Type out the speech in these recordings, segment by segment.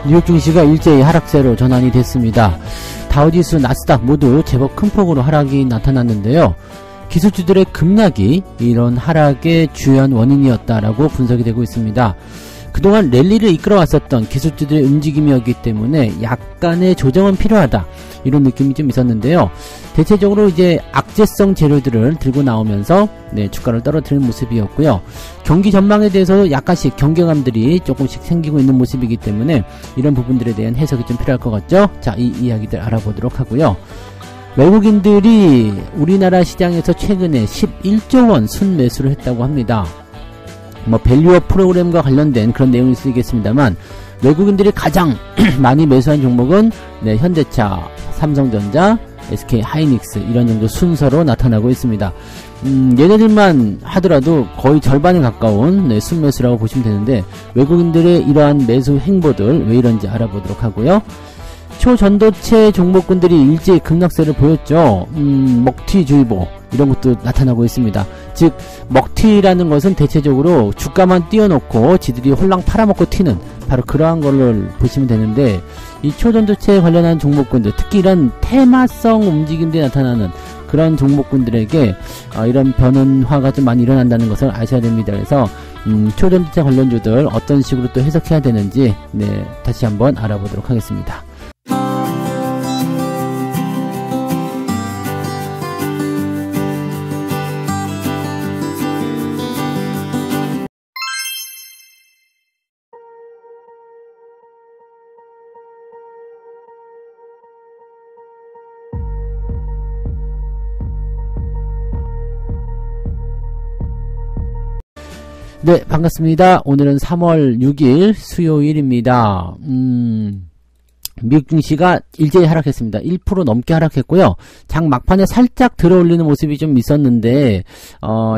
뉴욕 증시가 일제히 하락세로 전환이 됐습니다. 다우지수, 나스닥 모두 제법 큰 폭으로 하락이 나타났는데요. 기술주들의 급락이 이런 하락의 주요한 원인이었다라고 분석이 되고 있습니다. 그동안 랠리를 이끌어왔었던 기술주들의 움직임이었기 때문에 약간의 조정은 필요하다, 이런 느낌이 좀 있었는데요. 대체적으로 이제 악재성 재료들을 들고 나오면서 주가를 떨어뜨리는 모습이었고요. 경기 전망에 대해서도 약간씩 경계감들이 조금씩 생기고 있는 모습이기 때문에 이런 부분들에 대한 해석이 좀 필요할 것 같죠. 자, 이 이야기들 알아보도록 하고요. 외국인들이 우리나라 시장에서 최근에 11조 원 순매수를 했다고 합니다. 밸류업 프로그램과 관련된 그런 내용일 수 있겠습니다만, 외국인들이 가장 많이 매수한 종목은 현대차, 삼성전자, SK 하이닉스, 이런 정도 순서로 나타나고 있습니다. 얘네들만 하더라도 거의 절반에 가까운 순매수라고 보시면 되는데, 외국인들의 이러한 매수 행보들 왜 이런지 알아보도록 하고요. 초전도체 종목군들이 일제히 급락세를 보였죠. 먹튀주의보, 이런 것도 나타나고 있습니다. 즉, 먹튀라는 것은 대체적으로 주가만 띄워놓고 지들이 홀랑 팔아먹고 튀는, 바로 그러한 걸로 보시면 되는데, 이 초전도체에 관련한 종목군들, 특히 이런 테마성 움직임들이 나타나는 그런 종목군들에게 이런 변화가 좀 많이 일어난다는 것을 아셔야 됩니다. 그래서 초전도체 관련주들 어떤 식으로 또 해석해야 되는지 다시 한번 알아보도록 하겠습니다. 네, 반갑습니다. 오늘은 3월 6일 수요일입니다. 미국 증시가 일제히 하락했습니다. 1% 넘게 하락했고요. 장 막판에 살짝 들어올리는 모습이 좀 있었는데,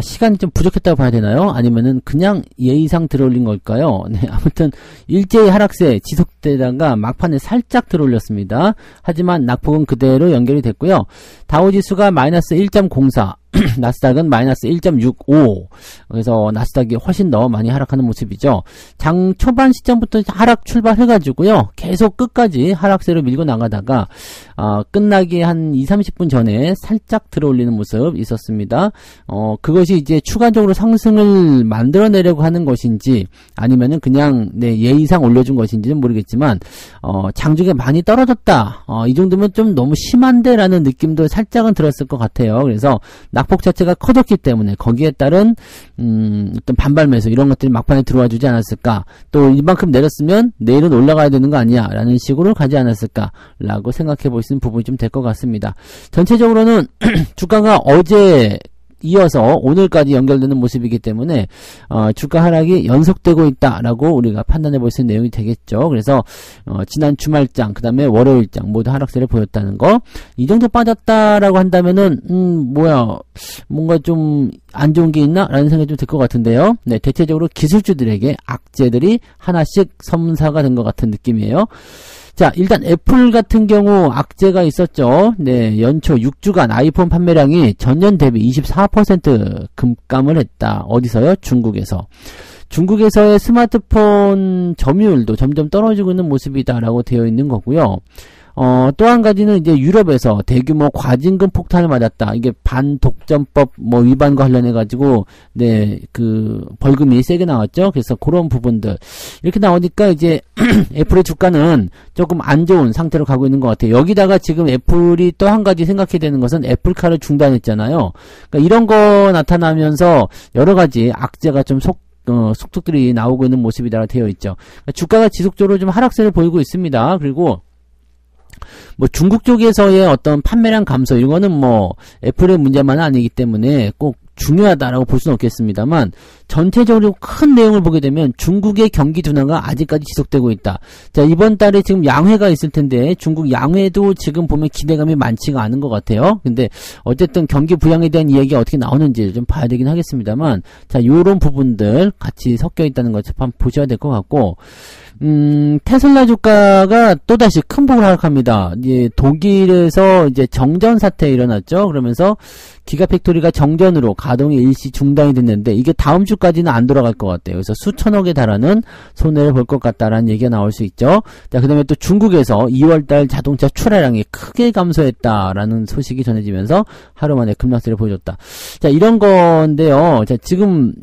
시간이 좀 부족했다고 봐야 되나요? 아니면은 그냥 예의상 들어올린 걸까요? 네, 아무튼 일제히 하락세 지속되다가 막판에 살짝 들어올렸습니다. 하지만 낙폭은 그대로 연결이 됐고요. 다우지수가 마이너스 1.04, 나스닥은 마이너스 1.65. 그래서 나스닥이 훨씬 더 많이 하락하는 모습이죠. 장 초반 시점부터 하락 출발해가지고요, 계속 끝까지 하락세로 밀고 나가다가 끝나기 한 20-30분 전에 살짝 들어올리는 모습 있었습니다. 그것이 이제 추가적으로 상승을 만들어내려고 하는 것인지, 아니면은 그냥 예의상 올려준 것인지는 모르겠지만, 장중에 많이 떨어졌다, 이 정도면 좀 너무 심한데 라는 느낌도 살짝은 들었을 것 같아요. 그래서 낙폭 자체가 커졌기 때문에 거기에 따른 어떤 반발 매수, 이런 것들이 막판에 들어와 주지 않았을까, 또 이만큼 내렸으면 내일은 올라가야 되는 거 아니야 라는 식으로 가지 않았을까 라고 생각해 볼 수 있는 부분이 좀 될 것 같습니다. 전체적으로는 주가가 어제 이어서 오늘까지 연결되는 모습이기 때문에 주가 하락이 연속되고 있다라고 우리가 판단해 볼 수 있는 내용이 되겠죠. 그래서 지난 주말장, 그 다음에 월요일장 모두 하락세를 보였다는 거, 이 정도 빠졌다라고 한다면은 뭔가 좀 안 좋은 게 있나? 라는 생각이 좀 들 것 같은데요. 네, 대체적으로 기술주들에게 악재들이 하나씩 섬사가 된 것 같은 느낌이에요. 자, 일단 애플 같은 경우 악재가 있었죠. 네, 연초 6주간 아이폰 판매량이 전년 대비 24% 급감을 했다. 어디서요? 중국에서. 중국에서의 스마트폰 점유율도 점점 떨어지고 있는 모습이다라고 되어 있는 거고요. 또 한 가지는 이제 유럽에서 대규모 과징금 폭탄을 맞았다. 이게 반독점법 위반과 관련해가지고, 벌금이 세게 나왔죠. 그래서 그런 부분들. 이렇게 나오니까 이제 애플의 주가는 조금 안 좋은 상태로 가고 있는 것 같아요. 여기다가 지금 애플이 또 한 가지 생각해야 되는 것은 애플카를 중단했잖아요. 그러니까 이런 거 나타나면서 여러 가지 악재가 좀 속속들이 나오고 있는 모습이다 되어 있죠. 그러니까 주가가 지속적으로 좀 하락세를 보이고 있습니다. 그리고 중국 쪽에서의 어떤 판매량 감소, 이거는 애플의 문제만은 아니기 때문에 꼭 중요하다라고 볼 수는 없겠습니다만, 전체적으로 큰 내용을 보게 되면 중국의 경기 둔화가 아직까지 지속되고 있다. 자, 이번 달에 지금 양회가 있을 텐데, 중국 양회도 지금 보면 기대감이 많지가 않은 것 같아요. 근데 어쨌든 경기 부양에 대한 이야기가 어떻게 나오는지 좀 봐야 되긴 하겠습니다만, 자, 요런 부분들 같이 섞여 있다는 것을 한번 보셔야 될 것 같고, 테슬라 주가가 또다시 큰 폭으로 하락합니다. 이제 독일에서 이제 정전 사태 일어났죠. 그러면서 기가팩토리가 정전으로 가동이 일시 중단이 됐는데 이게 다음 주까지는 안 돌아갈 것 같아요. 그래서 수천억에 달하는 손해를 볼 것 같다라는 얘기가 나올 수 있죠. 자, 그다음에 또 중국에서 2월달 자동차 출하량이 크게 감소했다라는 소식이 전해지면서 하루 만에 급락세를 보여줬다. 자, 이런 건데요. 자, 지금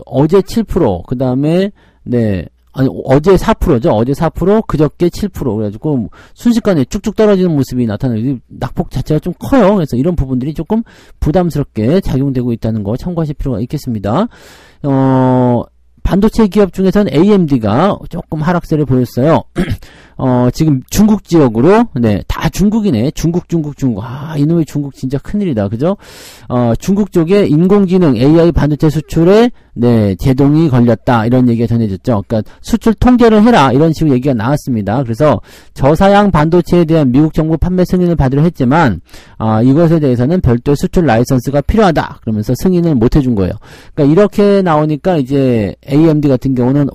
어제 7%, 그다음에 아니, 어제 4%죠. 어제 4%, 그저께 7%. 그래가지고, 순식간에 쭉쭉 떨어지는 모습이 나타나요. 낙폭 자체가 좀 커요. 그래서 이런 부분들이 조금 부담스럽게 작용되고 있다는 거 참고하실 필요가 있겠습니다. 반도체 기업 중에서는 AMD가 조금 하락세를 보였어요. 지금 중국 지역으로, 다 중국이네. 중국. 이놈의 중국 진짜 큰일이다. 그죠? 중국 쪽에 인공지능 AI 반도체 수출에, 제동이 걸렸다. 이런 얘기가 전해졌죠. 그러니까 수출 통제를 해라. 이런 식으로 얘기가 나왔습니다. 그래서 저사양 반도체에 대한 미국 정부 판매 승인을 받으려 했지만, 이것에 대해서는 별도의 수출 라이선스가 필요하다. 그러면서 승인을 못 해준 거예요. 그러니까 이렇게 나오니까 이제 AMD 같은 경우는,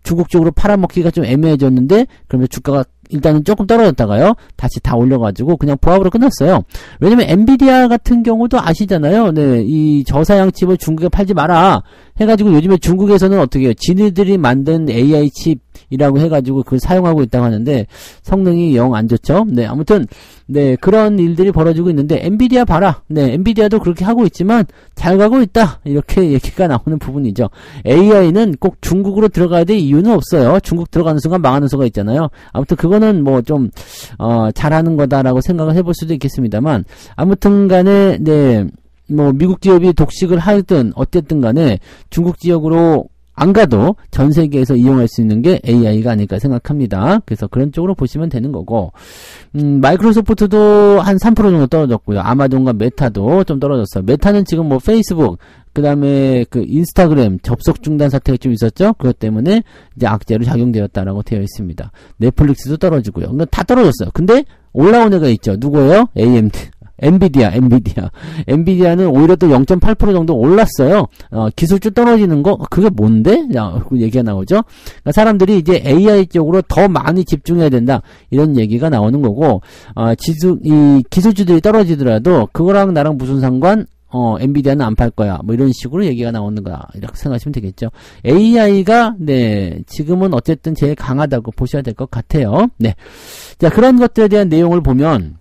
중국 쪽으로 팔아먹기가 좀 애매해졌는데, 그러면 주가가 일단은 조금 떨어졌다가요, 다시 다 올려가지고 그냥 보합으로 끝났어요. 왜냐면 엔비디아 같은 경우도 아시잖아요. 이 저사양 칩을 중국에 팔지 마라 해가지고 요즘에 중국에서는 어떻게 해요? 지네들이 만든 AI 칩이라고 해가지고 그걸 사용하고 있다고 하는데 성능이 영 안 좋죠. 아무튼 그런 일들이 벌어지고 있는데 엔비디아 봐라. 엔비디아도 그렇게 하고 있지만 잘 가고 있다. 이렇게 얘기가 나오는 부분이죠. AI는 꼭 중국으로 들어가야 될 이유는 없어요. 중국 들어가는 순간 망하는 수가 있잖아요. 아무튼 그거는 뭐 좀 잘하는 거다라고 생각을 해볼 수도 있겠습니다만 아무튼 간에 뭐 미국 기업이 독식을 하든 어쨌든 간에 중국 지역으로 안 가도 전 세계에서 이용할 수 있는 게 AI가 아닐까 생각합니다. 그래서 그런 쪽으로 보시면 되는 거고, 마이크로소프트도 한 3% 정도 떨어졌고요. 아마존과 메타도 좀 떨어졌어요. 메타는 지금 뭐 페이스북, 그 다음에 인스타그램 접속 중단 사태가 좀 있었죠? 그것 때문에 이제 악재로 작용되었다라고 되어 있습니다. 넷플릭스도 떨어지고요. 그러니까 다 떨어졌어요. 근데 올라온 애가 있죠. 누구예요? AMD. 엔비디아는 오히려 또 0.8% 정도 올랐어요. 기술주 떨어지는 거, 그게 뭔데? 그 얘기가 나오죠. 그러니까 사람들이 이제 AI 쪽으로 더 많이 집중해야 된다. 이런 얘기가 나오는 거고, 이 기술주들이 떨어지더라도, 그거랑 나랑 무슨 상관? 엔비디아는 안 팔 거야. 뭐 이런 식으로 얘기가 나오는 거야. 이렇게 생각하시면 되겠죠. AI가, 지금은 어쨌든 제일 강하다고 보셔야 될 것 같아요. 자, 그런 것들에 대한 내용을 보면,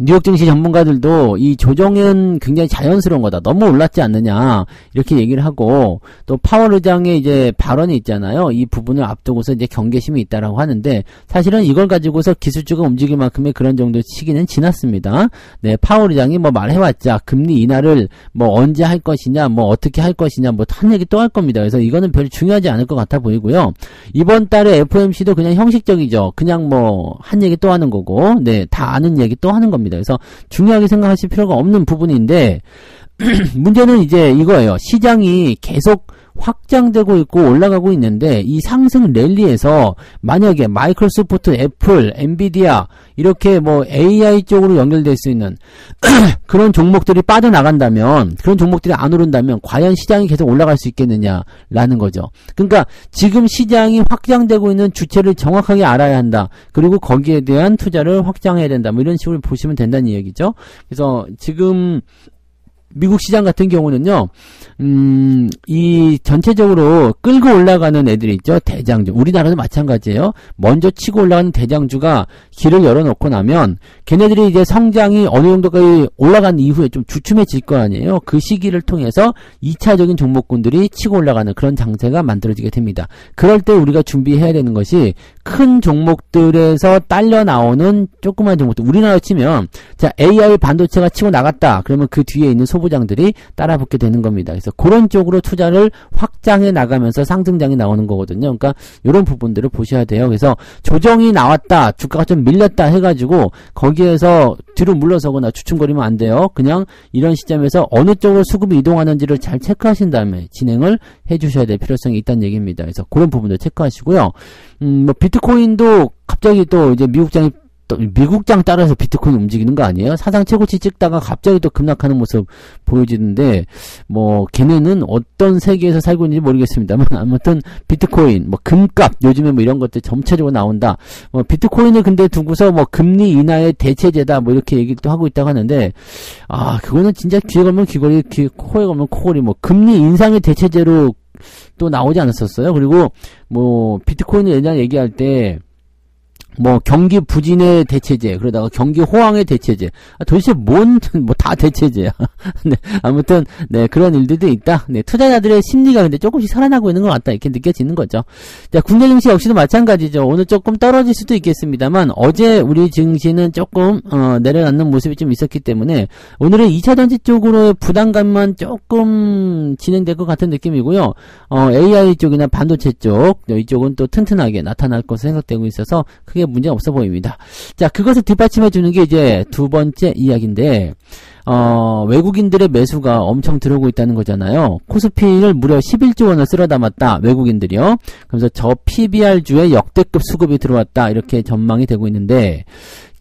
뉴욕 증시 전문가들도 이 조정은 굉장히 자연스러운 거다. 너무 올랐지 않느냐. 이렇게 얘기를 하고, 또 파월 의장의 이제 발언이 있잖아요. 이 부분을 앞두고서 이제 경계심이 있다라고 하는데, 사실은 이걸 가지고서 기술주가 움직일 만큼의 그런 정도의 시기는 지났습니다. 파월 의장이 뭐 말해왔자, 금리 인하를 뭐 언제 할 것이냐, 뭐 어떻게 할 것이냐, 뭐 한 얘기 또 할 겁니다. 그래서 이거는 별로 중요하지 않을 것 같아 보이고요. 이번 달에 FOMC도 그냥 형식적이죠. 그냥 뭐 한 얘기 또 하는 거고, 다 아는 얘기 또 하는 겁니다. 그래서 중요하게 생각하실 필요가 없는 부분인데 문제는 이제 이거예요. 시장이 계속 확장되고 있고 올라가고 있는데 이 상승 랠리에서 만약에 마이크로소프트, 애플, 엔비디아 이렇게 뭐 AI 쪽으로 연결될 수 있는 그런 종목들이 빠져나간다면, 그런 종목들이 안 오른다면 과연 시장이 계속 올라갈 수 있겠느냐라는 거죠. 그러니까 지금 시장이 확장되고 있는 주체를 정확하게 알아야 한다. 그리고 거기에 대한 투자를 확장해야 된다. 뭐 이런 식으로 보시면 된다는 얘기죠. 그래서 지금 미국 시장 같은 경우는요, 이 전체적으로 끌고 올라가는 애들이 있죠. 대장주. 우리나라도 마찬가지예요. 먼저 치고 올라가는 대장주가 길을 열어놓고 나면 걔네들이 이제 성장이 어느 정도까지 올라간 이후에 좀 주춤해질 거 아니에요. 그 시기를 통해서 2차적인 종목군들이 치고 올라가는 그런 장세가 만들어지게 됩니다. 그럴 때 우리가 준비해야 되는 것이 큰 종목들에서 딸려 나오는 조그만 종목들. 우리나라 치면 자, AI 반도체가 치고 나갔다. 그러면 그 뒤에 있는 소부장들이 따라붙게 되는 겁니다. 그래서 그런 쪽으로 투자를 확장해 나가면서 상승장이 나오는 거거든요. 그러니까 이런 부분들을 보셔야 돼요. 그래서 조정이 나왔다, 주가가 좀 밀렸다 해가지고 거기에서 뒤로 물러서거나 주춤거리면 안 돼요. 그냥 이런 시점에서 어느 쪽으로 수급이 이동하는지를 잘 체크하신 다음에 진행을 해주셔야 될 필요성이 있다는 얘기입니다. 그래서 그런 부분도 체크하시고요. 뭐 비트코인도 갑자기 또 이제 미국장이 미국장 따라서 비트코인 움직이는 거 아니에요? 사상 최고치 찍다가 갑자기 또 급락하는 모습 보여지는데, 뭐, 걔네는 어떤 세계에서 살고 있는지 모르겠습니다만, 아무튼, 비트코인, 뭐, 금값, 요즘에 뭐 이런 것들 전체적으로 나온다. 뭐, 비트코인을 근데 두고서 뭐, 금리 인하의 대체제다, 뭐, 이렇게 얘기를 또 하고 있다고 하는데, 그거는 진짜 귀에 걸면 귀걸이, 코에 걸면 코걸이, 뭐, 금리 인상의 대체제로 또 나오지 않았었어요? 그리고, 뭐, 비트코인을 예전에 얘기할 때, 뭐 경기 부진의 대체제, 그러다가 경기 호황의 대체제, 도대체 뭐 다 대체제야. 네, 아무튼 네, 그런 일들도 있다. 네, 투자자들의 심리가 근데 조금씩 살아나고 있는 것 같다, 이렇게 느껴지는 거죠. 자, 국내 증시 역시도 마찬가지죠. 오늘 조금 떨어질 수도 있겠습니다만, 어제 우리 증시는 조금 내려앉는 모습이 좀 있었기 때문에 오늘은 2차전지 쪽으로의 부담감만 조금 진행될 것 같은 느낌이고요. AI 쪽이나 반도체 쪽, 이쪽은 또 튼튼하게 나타날 것으로 생각되고 있어서 크게 문제 없어 보입니다. 자, 그것을 뒷받침해 주는 게 이제 두 번째 이야기인데, 외국인들의 매수가 엄청 들어오고 있다는 거잖아요. 코스피를 무려 11조 원을 쓸어 담았다, 외국인들이요. 그래서 저 PBR주에 역대급 수급이 들어왔다, 이렇게 전망이 되고 있는데,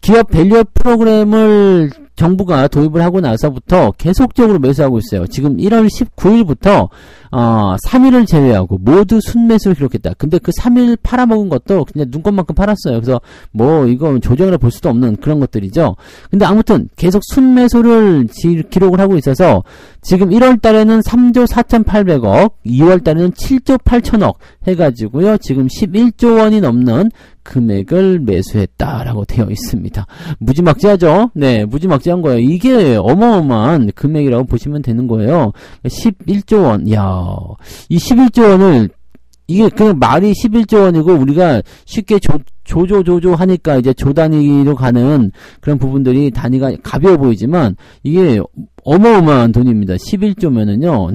기업 밸류업 프로그램을 정부가 도입을 하고 나서부터 계속적으로 매수하고 있어요. 지금 1월 19일부터 3일을 제외하고 모두 순매수를 기록했다. 근데 그 3일 팔아먹은 것도 그냥 눈꽃만큼 팔았어요. 그래서 뭐 이거 조정이라 볼 수도 없는 그런 것들이죠. 근데 아무튼 계속 순매수를 기록을 하고 있어서 지금 1월 달에는 3조 4,800억, 2월 달에는 7조 8천억 해가지고요. 지금 11조 원이 넘는 금액을 매수했다라고 되어 있습니다. 무지막지하죠? 네, 무지막지한 거예요. 이게 어마어마한 금액이라고 보시면 되는 거예요. 11조 원. 이야, 이 11조 원을, 이게 그냥 말이 11조 원이고 우리가 쉽게 조조 하니까 이제 조 단위로 가는 그런 부분들이 단위가 가벼워 보이지만 이게 어마어마한 돈입니다. 11조면은요.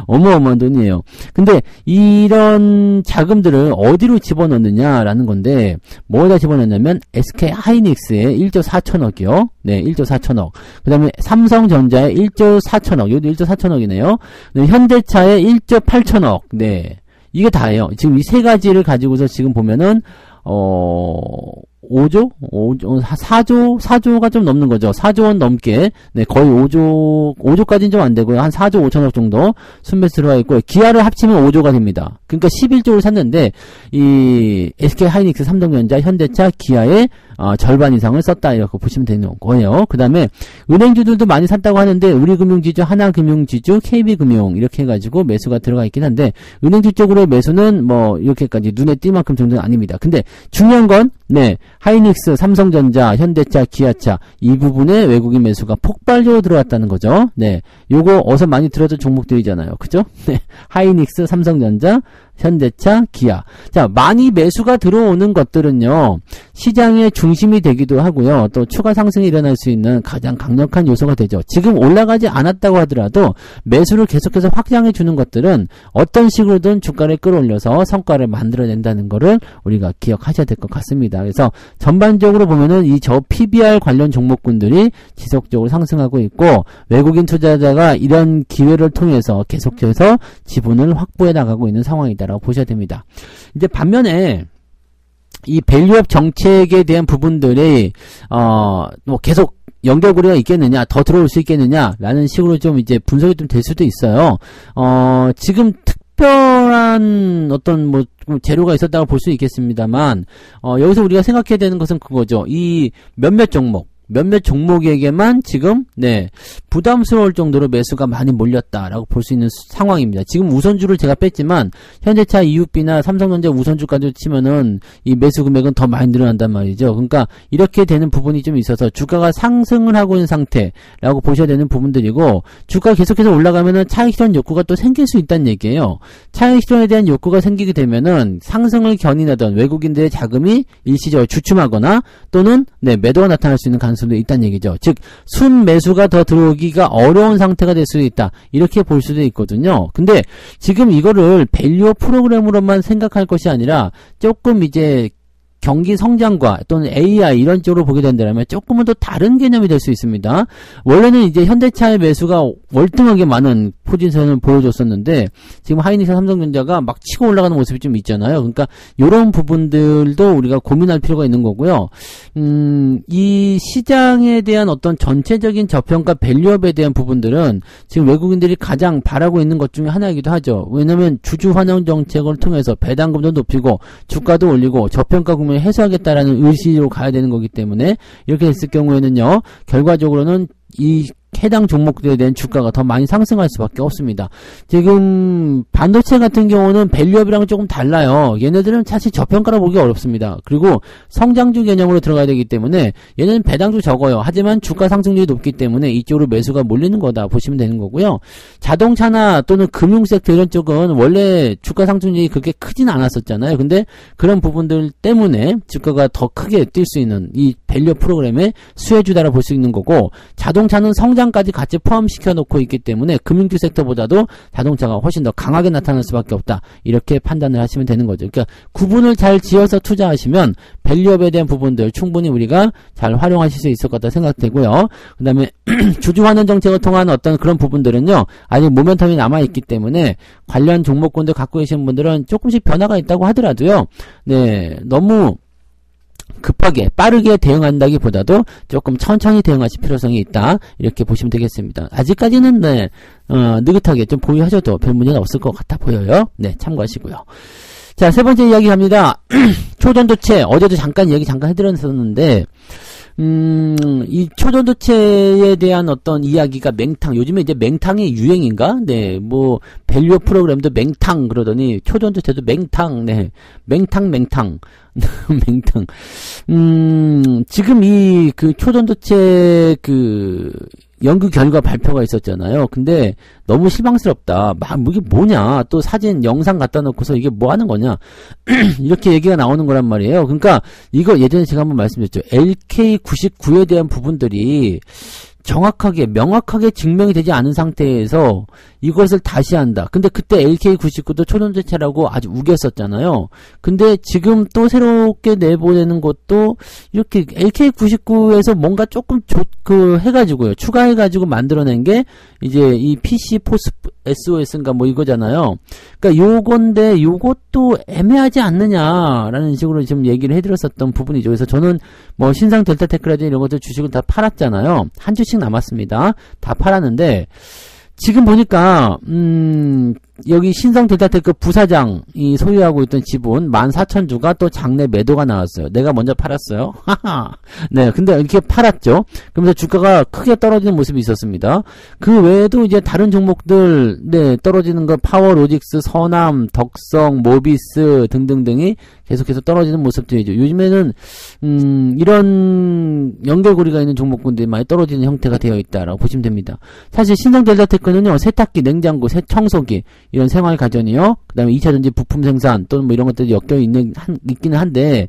어마어마한 돈이에요. 근데 이런 자금들을 어디로 집어넣느냐라는 건데, 뭐에다 집어넣냐면 SK 하이닉스에 1조 4천억이요. 네, 1조 4천억. 그 다음에 삼성전자에 1조 4천억. 여기도 1조 4천억이네요. 네, 현대차에 1조 8천억. 네. 이게 다예요. 지금 이 세 가지를 가지고서 지금 보면은 4조가 좀 넘는 거죠. 4조 원 넘게, 네, 거의 5조까지는 좀 안 되고요. 한 4조 5천억 정도 순매수 들어가 있고, 기아를 합치면 5조가 됩니다. 그러니까 11조를 샀는데, 이 SK 하이닉스, 삼성전자, 현대차, 기아의 절반 이상을 썼다, 이렇게 보시면 되는 거예요. 그 다음에 은행주들도 많이 샀다고 하는데, 우리금융지주, 하나금융지주, KB금융 이렇게 해가지고 매수가 들어가 있긴 한데, 은행주 쪽으로의 매수는 뭐 이렇게까지 눈에 띌 만큼 정도는 아닙니다. 근데 중요한 건, 네, 하이닉스, 삼성전자, 현대차, 기아차 이 부분에 외국인 매수가 폭발적으로 들어왔다는 거죠. 네, 요거 어서 많이 들어준 종목들이잖아요. 그죠? 네, 하이닉스, 삼성전자, 현대차, 기아. 자, 많이 매수가 들어오는 것들은요, 시장의 중심이 되기도 하고요. 또 추가 상승이 일어날 수 있는 가장 강력한 요소가 되죠. 지금 올라가지 않았다고 하더라도 매수를 계속해서 확장해 주는 것들은 어떤 식으로든 주가를 끌어올려서 성과를 만들어낸다는 거를 우리가 기억하셔야 될 것 같습니다. 그래서 전반적으로 보면은 이 저 PBR 관련 종목군들이 지속적으로 상승하고 있고, 외국인 투자자가 이런 기회를 통해서 계속해서 지분을 확보해 나가고 있는 상황이다라고 보셔야 됩니다. 이제 반면에 이 밸류업 정책에 대한 부분들이 뭐 계속 연결고리가 있겠느냐, 더 들어올 수 있겠느냐라는 식으로 좀 이제 분석이 좀 될 수도 있어요. 지금 특별한 어떤 뭐 재료가 있었다고 볼 수 있겠습니다만, 여기서 우리가 생각해야 되는 것은 그거죠. 이 몇몇 종목에게만 지금, 네, 부담스러울 정도로 매수가 많이 몰렸다라고 볼 수 있는 상황입니다. 지금 우선주를 제가 뺐지만, 현대차, EUB나 삼성전자 우선주까지 치면은, 이 매수 금액은 더 많이 늘어난단 말이죠. 그러니까, 이렇게 되는 부분이 좀 있어서, 주가가 상승을 하고 있는 상태라고 보셔야 되는 부분들이고, 주가가 계속해서 올라가면은 차익 실현 욕구가 또 생길 수 있다는 얘기예요. 차익 실현에 대한 욕구가 생기게 되면은, 상승을 견인하던 외국인들의 자금이 일시적으로 주춤하거나, 또는, 네, 매도가 나타날 수 있는 가능성도 있다는 얘기죠. 즉, 순매수가 더 들어오기가 어려운 상태가 될 수도 있다, 이렇게 볼 수도 있거든요. 근데 지금 이거를 밸류업 프로그램으로만 생각할 것이 아니라 조금 이제 경기 성장과 또는 AI 이런 쪽으로 보게 된다면 조금은 더 다른 개념이 될 수 있습니다. 원래는 이제 현대차의 매수가 월등하게 많은 포지션을 보여줬었는데 지금 하이닉스 삼성전자가 막 치고 올라가는 모습이 좀 있잖아요. 그러니까 이런 부분들도 우리가 고민할 필요가 있는 거고요. 이 시장에 대한 어떤 전체적인 저평가 밸류업에 대한 부분들은 지금 외국인들이 가장 바라고 있는 것 중에 하나이기도 하죠. 왜냐면 주주 환원 정책을 통해서 배당금도 높이고 주가도 올리고 저평가 국면을 해소하겠다라는 의지로 가야 되는 거기 때문에 이렇게 됐을 경우에는요, 결과적으로는 이 해당 종목들에 대한 주가가 더 많이 상승할 수밖에 없습니다. 지금 반도체 같은 경우는 밸류업이랑 조금 달라요. 얘네들은 사실 저평가로 보기 어렵습니다. 그리고 성장주 개념으로 들어가야 되기 때문에 얘네는 배당도 적어요. 하지만 주가 상승률이 높기 때문에 이쪽으로 매수가 몰리는 거다 보시면 되는 거고요. 자동차나 또는 금융 섹터 이런 쪽은 원래 주가 상승률이 그렇게 크진 않았었잖아요. 근데 그런 부분들 때문에 주가가 더 크게 뛸 수 있는 이 밸류업 프로그램의 수혜주다라 볼 수 있는 거고, 자동차는 성장까지 같이 포함시켜 놓고 있기 때문에 금융주 섹터보다도 자동차가 훨씬 더 강하게 나타날 수밖에 없다. 이렇게 판단을 하시면 되는 거죠. 그러니까 구분을 잘 지어서 투자하시면 밸류업에 대한 부분들 충분히 우리가 잘 활용하실 수 있을 것 같다 생각되고요. 그 다음에 주주 환원 정책을 통한 어떤 그런 부분들은요, 아직 모멘텀이 남아있기 때문에 관련 종목군들 갖고 계신 분들은 조금씩 변화가 있다고 하더라도요, 네, 너무 급하게 빠르게 대응한다기보다도 조금 천천히 대응하실 필요성이 있다, 이렇게 보시면 되겠습니다. 아직까지는 네, 느긋하게 좀 보유하셔도 별 문제는 없을 것 같아 보여요. 네, 참고하시고요. 자, 세 번째 이야기 갑니다. 초전도체, 어제도 잠깐 해드렸었는데, 이 초전도체에 대한 어떤 이야기가 맹탕, 요즘에 이제 맹탕이 유행인가? 네, 뭐, 밸류업 프로그램도 맹탕 그러더니, 초전도체도 맹탕, 네, 맹탕. 맹탕. 지금 초전도체 연구 결과 발표가 있었잖아요. 근데 너무 실망스럽다. 이게 뭐냐. 또 사진, 영상 갖다 놓고서 이게 뭐 하는 거냐. 이렇게 얘기가 나오는 거란 말이에요. 그러니까 이거 예전에 제가 한번 말씀드렸죠. LK99에 대한 부분들이 정확하게, 명확하게 증명이 되지 않은 상태에서 이것을 다시 한다. 근데 그때 LK99도 초전도체라고 아주 우겼었잖아요. 근데 지금 또 새롭게 내보내는 것도 이렇게 LK99에서 뭔가 조금 해가지고요. 추가해가지고 만들어낸 게 이제 이 PC 포스 SOS인가 뭐 이거잖아요. 그러니까 요건데 요것도 애매하지 않느냐라는 식으로 지금 얘기를 해드렸었던 부분이죠. 그래서 저는 뭐 신상 델타테크라든지 이런 것들 주식을 다 팔았잖아요. 한 주씩 남았습니다. 다 팔았는데 지금 보니까 여기 신성 델타테크 부사장이 소유하고 있던 지분 14,000주가 또 장내 매도가 나왔어요. 내가 먼저 팔았어요. 네, 근데 이렇게 팔았죠. 그러면서 주가가 크게 떨어지는 모습이 있었습니다. 그 외에도 이제 다른 종목들, 네, 떨어지는 거 파워로직스, 서남, 덕성, 모비스 등등등이 계속해서 떨어지는 모습들이죠. 요즘에는 이런 연결고리가 있는 종목군들이 많이 떨어지는 형태가 되어 있다라고 보시면 됩니다. 사실 신성 델타테크는요, 세탁기, 냉장고, 청소기 이런 생활 가전이요. 그 다음에 2차전지 부품 생산 또는 뭐 이런 것들이 엮여 있기는 한데,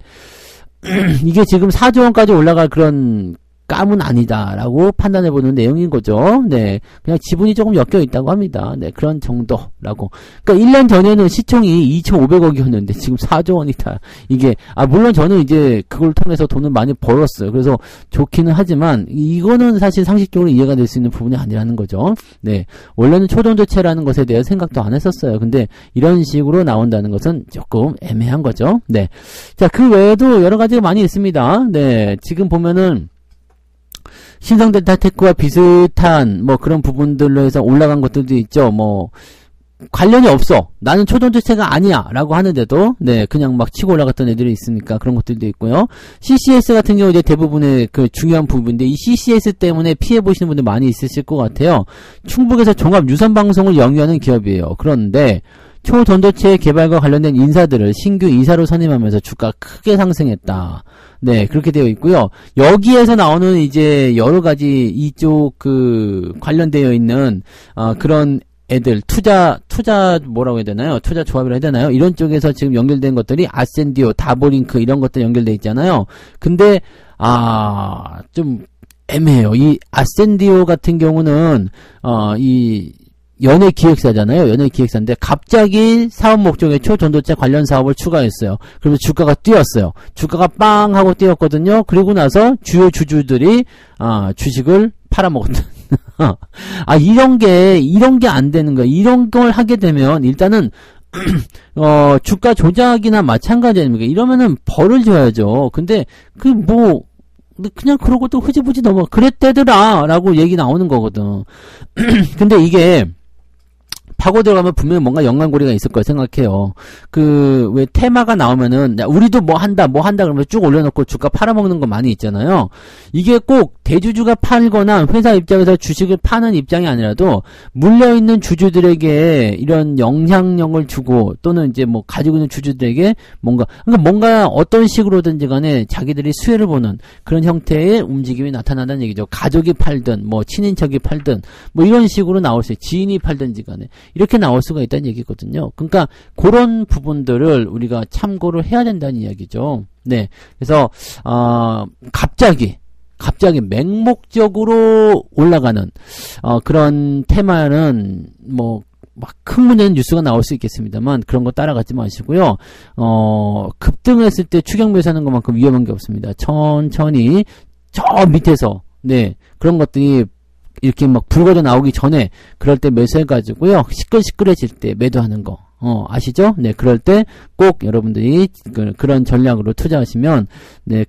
이게 지금 4조 원까지 올라갈 그런 깜은 아니다라고 판단해보는 내용인 거죠. 네. 그냥 지분이 조금 엮여 있다고 합니다. 네. 그런 정도라고. 그러니까 1년 전에는 시총이 2,500억이었는데 지금 4조 원이다. 이게, 물론 저는 이제 그걸 통해서 돈을 많이 벌었어요. 그래서 좋기는 하지만 이거는 사실 상식적으로 이해가 될 수 있는 부분이 아니라는 거죠. 네. 원래는 초전도체라는 것에 대해 생각도 안 했었어요. 근데 이런 식으로 나온다는 것은 조금 애매한 거죠. 네. 자, 그 외에도 여러 가지가 많이 있습니다. 네. 지금 보면은 신성 델타테크와 비슷한 뭐 그런 부분들로 해서 올라간 것들도 있죠. 뭐 관련이 없어. 나는 초전도체가 아니야 라고 하는데도 네, 그냥 막 치고 올라갔던 애들이 있으니까 그런 것들도 있고요. CCS 같은 경우 이제 대부분의 그 중요한 부분인데, 이 CCS 때문에 피해 보시는 분들 많이 있으실 것 같아요. 충북에서 종합 유선 방송을 영위하는 기업이에요. 그런데 초전도체 개발과 관련된 인사들을 신규 이사로 선임하면서 주가가 크게 상승했다. 네, 그렇게 되어 있고요. 여기에서 나오는 이제 여러 가지 이쪽 관련되어 있는 그런 애들 투자 뭐라고 해야 되나요? 투자 조합이라 해야 되나요? 이런 쪽에서 지금 연결된 것들이 아센디오, 다보링크 이런 것들 연결돼 있잖아요. 근데 좀 애매해요. 이 아센디오 같은 경우는 연예기획사잖아요. 연예기획사인데 갑자기 사업 목적에 초전도체 관련 사업을 추가했어요. 그래서 주가가 뛰었어요. 주가가 빵 하고 뛰었거든요. 그리고 나서 주요 주주들이 주식을 팔아먹었다. 이런 게 안 되는 거예요. 이런 걸 하게 되면 일단은 주가 조작이나 마찬가지 아닙니까? 이러면은 벌을 줘야죠. 근데 그냥 그러고 또 흐지부지 넘어 그랬대더라 라고 얘기 나오는 거거든. 근데 이게 파고 들어가면 분명히 뭔가 연관고리가 있을 거라 생각해요. 왜 테마가 나오면은, 야, 우리도 뭐 한다 그러면 쭉 올려놓고 주가 팔아먹는 거 많이 있잖아요. 이게 꼭 대주주가 팔거나 회사 입장에서 주식을 파는 입장이 아니라도 물려있는 주주들에게 이런 영향력을 주고 또는 이제 뭐 가지고 있는 주주들에게 뭔가 어떤 식으로든지 간에 자기들이 수혜를 보는 그런 형태의 움직임이 나타난다는 얘기죠. 가족이 팔든, 뭐 친인척이 팔든, 뭐 이런 식으로 나올 수 있어요. 지인이 팔든지 간에. 이렇게 나올 수가 있다는 얘기거든요. 그러니까 그런 부분들을 우리가 참고를 해야 된다는 이야기죠. 네. 그래서 갑자기 맹목적으로 올라가는 그런 테마는 뭐 막 큰 문제는 뉴스가 나올 수 있겠습니다만 그런 거 따라가지 마시고요. 급등했을 때 추격 매수하는 것만큼 위험한 게 없습니다. 천천히 저 밑에서 그런 것들이 이렇게 막 불거져 나오기 전에 그럴 때 매수해가지고요. 시끌시끌해질 때 매도하는 거. 아시죠? 네, 그럴 때 꼭 여러분들이 그런 전략으로 투자하시면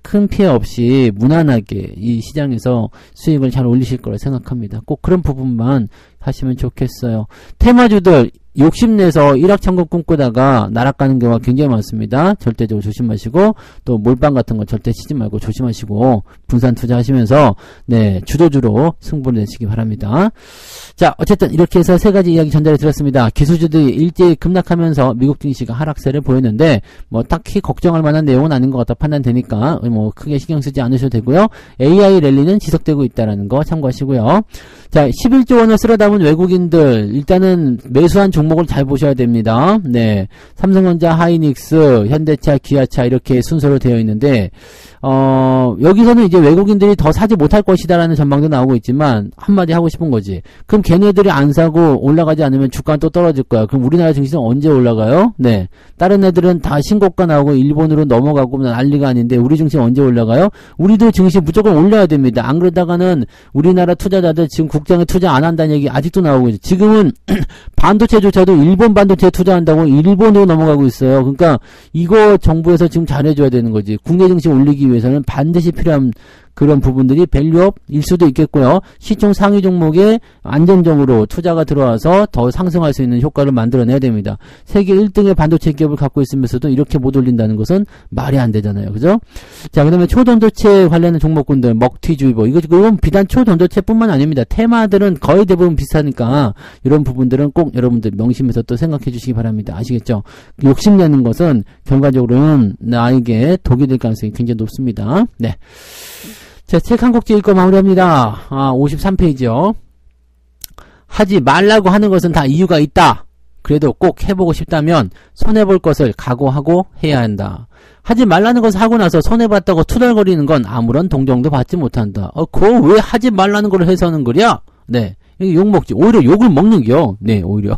큰 피해 없이 무난하게 이 시장에서 수익을 잘 올리실 거라 생각합니다. 꼭 그런 부분만 하시면 좋겠어요. 테마주들 욕심내서 일확천금 꿈꾸다가 날아가는 경우가 굉장히 많습니다. 절대적으로 조심하시고 또 몰빵 같은 거 절대 치지 말고 조심하시고 분산 투자하시면서 주도주로 승부를 내시기 바랍니다. 자, 어쨌든 이렇게 해서 세 가지 이야기 전달해 드렸습니다. 기술주들이 일제히 급락하면서 미국 증시가 하락세를 보였는데 뭐 딱히 걱정할 만한 내용은 아닌 것 같다 판단되니까 뭐 크게 신경 쓰지 않으셔도 되고요. AI 랠리는 지속되고 있다는 거 참고하시고요. 자, 11조 원을 쓸어 담은 외국인들 일단은 매수한 종목을 잘 보셔야 됩니다. 삼성전자, 하이닉스, 현대차, 기아차 이렇게 순서로 되어 있는데 여기서는 이제 외국인들이 더 사지 못할 것이다라는 전망도 나오고 있지만 한마디 하고 싶은 거지. 그럼 걔네들이 안 사고 올라가지 않으면 주가는 또 떨어질 거야. 그럼 우리나라 증시는 언제 올라가요? 다른 애들은 다 신고가 나오고 일본으로 넘어가고 난리가 아닌데 우리 증시 언제 올라가요? 우리도 증시 무조건 올려야 됩니다. 안 그러다가는 우리나라 투자자들 지금 국장에 투자 안 한다는 얘기 아직도 나오고 있어요. 지금은 반도체조차도 일본 반도체에 투자한다고 일본으로 넘어가고 있어요. 그러니까 이거 정부에서 지금 잘해줘야 되는 거지. 국내 증시 올리기 위해서는 반드시 필요한 그런 부분들이 밸류업일 수도 있겠고요. 시총 상위 종목에 안정적으로 투자가 들어와서 더 상승할 수 있는 효과를 만들어내야 됩니다. 세계 1등의 반도체 기업을 갖고 있으면서도 이렇게 못 올린다는 것은 말이 안 되잖아요. 그죠? 자, 그 다음에 초전도체 관련된 종목군들, 먹튀주의보. 이건 비단 초전도체뿐만 아닙니다. 테마들은 거의 대부분 비슷하니까 이런 부분들은 꼭 여러분들 명심해서 또 생각해 주시기 바랍니다. 아시겠죠? 욕심내는 것은 결과적으로는 나에게 독이 될 가능성이 굉장히 높습니다. 네. 자, 책 한 곡 읽고 마무리합니다. 53페이지요. 하지 말라고 하는 것은 다 이유가 있다. 그래도 꼭 해보고 싶다면 손해볼 것을 각오하고 해야 한다. 하지 말라는 것을 하고 나서 손해봤다고 투덜거리는 건 아무런 동정도 받지 못한다. 그거 왜 하지 말라는 걸 해서는 그래? 욕 먹지. 오히려 욕을 먹는겨. 오히려.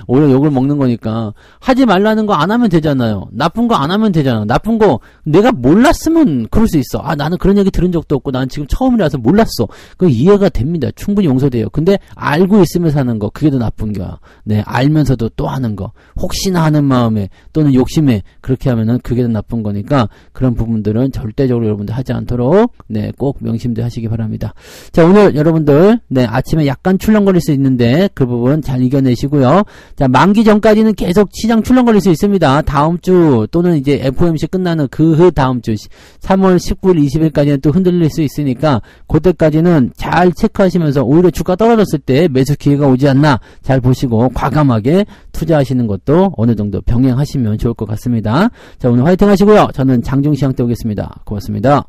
오히려 욕을 먹는 거니까. 하지 말라는 거 안 하면 되잖아요. 나쁜 거 안 하면 되잖아. 나쁜 거, 내가 몰랐으면 그럴 수 있어. 나는 그런 얘기 들은 적도 없고, 난 지금 처음이라서 몰랐어. 그 이해가 됩니다. 충분히 용서돼요. 근데, 알고 있으면서 하는 거, 그게 더 나쁜 거야. 알면서도 또 하는 거. 혹시나 하는 마음에, 또는 욕심에, 그렇게 하면은 그게 더 나쁜 거니까, 그런 부분들은 절대적으로 여러분들 하지 않도록, 꼭 명심들 하시기 바랍니다. 자, 오늘 여러분들, 아침에 약간 출렁거릴 수 있는데 그 부분 잘 이겨내시고요. 자, 만기 전까지는 계속 시장 출렁거릴 수 있습니다. 다음 주 또는 이제 FOMC 끝나는 그 다음 주 3월 19일, 20일까지는 또 흔들릴 수 있으니까 그때까지는 잘 체크하시면서 오히려 주가 떨어졌을 때 매수 기회가 오지 않나 잘 보시고 과감하게 투자하시는 것도 어느 정도 병행하시면 좋을 것 같습니다. 자, 오늘 화이팅 하시고요. 저는 장중시장 때 오겠습니다. 고맙습니다.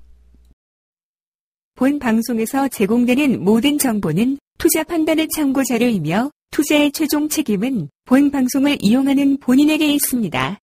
본 방송에서 제공되는 모든 정보는 투자 판단의 참고 자료이며 투자의 최종 책임은 본 방송을 이용하는 본인에게 있습니다.